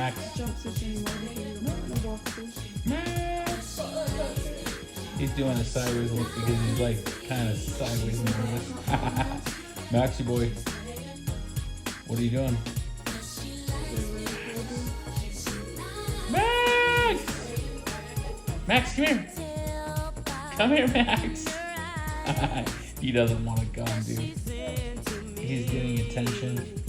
Max. Jumps the same way because you walk through. Max. He's doing a sideways look because he's like kind of sideways nervous. Maxie boy, what are you doing? Max! Max, come here. Come here, Max. He doesn't want to come, dude. He's getting attention.